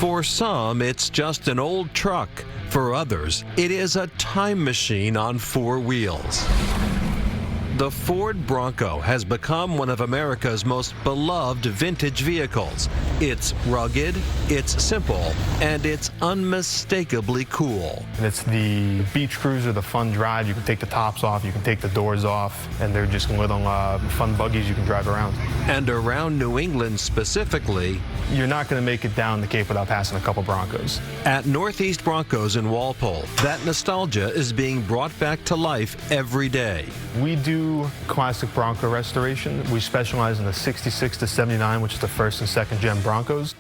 For some, it's just an old truck. For others, it is a time machine on four wheels. The Ford Bronco has become one of America's most beloved vintage vehicles. It's rugged, it's simple, and it's unmistakably cool. And it's the beach cruiser, the fun drive. You can take the tops off, you can take the doors off, and they're just little fun buggies you can drive around. And around New England specifically, you're not going to make it down the Cape without passing a couple Broncos. At Northeast Broncos in Walpole, that nostalgia is being brought back to life every day. We do classic Bronco restoration. We specialize in the 66 to 79, which is the first and second gen Broncos.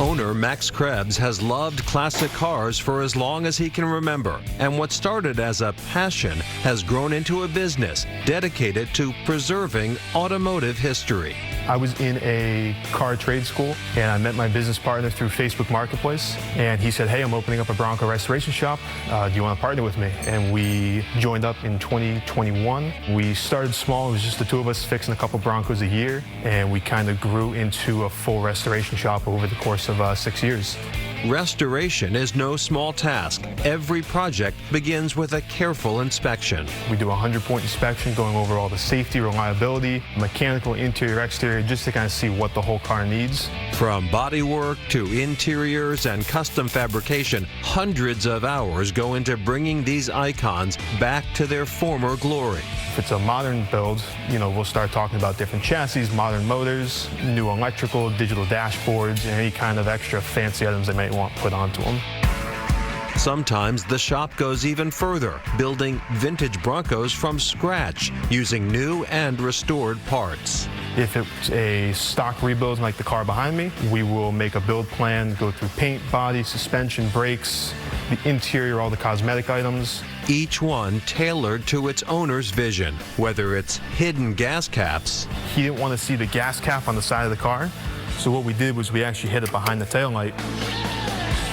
Owner Max Krebs has loved classic cars for as long as he can remember, and what started as a passion has grown into a business dedicated to preserving automotive history. I was in a car trade school, and I met my business partner through Facebook Marketplace, and he said, hey, I'm opening up a Bronco restoration shop. Do you want to partner with me? And we joined up in 2021. We started small. It was just the two of us fixing a couple Broncos a year, and we kind of grew into a full restoration shop over the course of 6 years. Restoration is no small task. Every project begins with a careful inspection. We do a 100-point inspection going over all the safety, reliability, mechanical, interior, exterior, just to kind of see what the whole car needs. From bodywork to interiors and custom fabrication, hundreds of hours go into bringing these icons back to their former glory. If it's a modern build, we'll start talking about different chassis, modern motors, new electrical, digital dashboards, and any kind of extra fancy items they might want put onto them. Sometimes the shop goes even further, building vintage Broncos from scratch, using new and restored parts. If it's a stock rebuild like the car behind me, we will make a build plan, go through paint, body, suspension, brakes, the interior, all the cosmetic items. Each one tailored to its owner's vision, whether it's hidden gas caps. He didn't want to see the gas cap on the side of the car, so what we did was we actually hid it behind the taillight.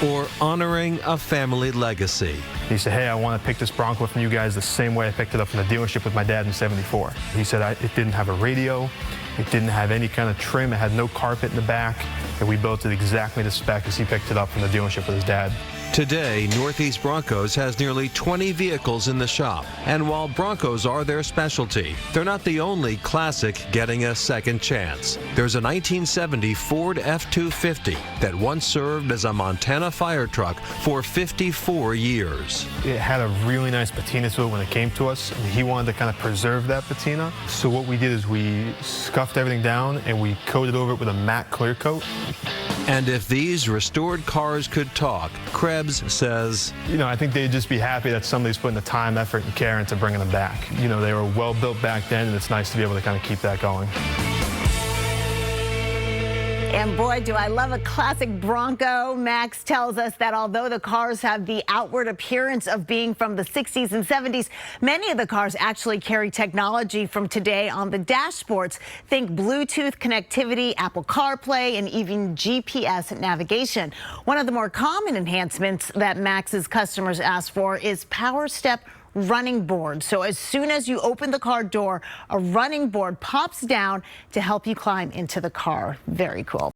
Or honoring a family legacy. He said, hey, I want to pick this Bronco from you guys the same way I picked it up from the dealership with my dad in '74. He said it didn't have a radio, it didn't have any kind of trim, it had no carpet in the back, and we built it exactly to spec as he picked it up from the dealership with his dad. Today, Northeast Broncos has nearly 20 vehicles in the shop, and while Broncos are their specialty, they're not the only classic getting a second chance. There's a 1970 Ford F-250 that once served as a Montana fire truck for 54 years. It had a really nice patina to it when it came to us, and he wanted to kind of preserve that patina. So what we did is we scuffed everything down and we coated over it with a matte clear coat. And if these restored cars could talk, Krebs says, I think they'd just be happy that somebody's putting the time, effort, and care into bringing them back. They were well built back then, and it's nice to be able to kind of keep that going. And boy, do I love a classic Bronco. Max tells us that although the cars have the outward appearance of being from the 60s and 70s, many of the cars actually carry technology from today on the dashboards. Think Bluetooth connectivity, Apple CarPlay, and even GPS navigation. One of the more common enhancements that Max's customers ask for is Power Step running board. So as soon as you open the car door, a running board pops down to help you climb into the car. Very cool.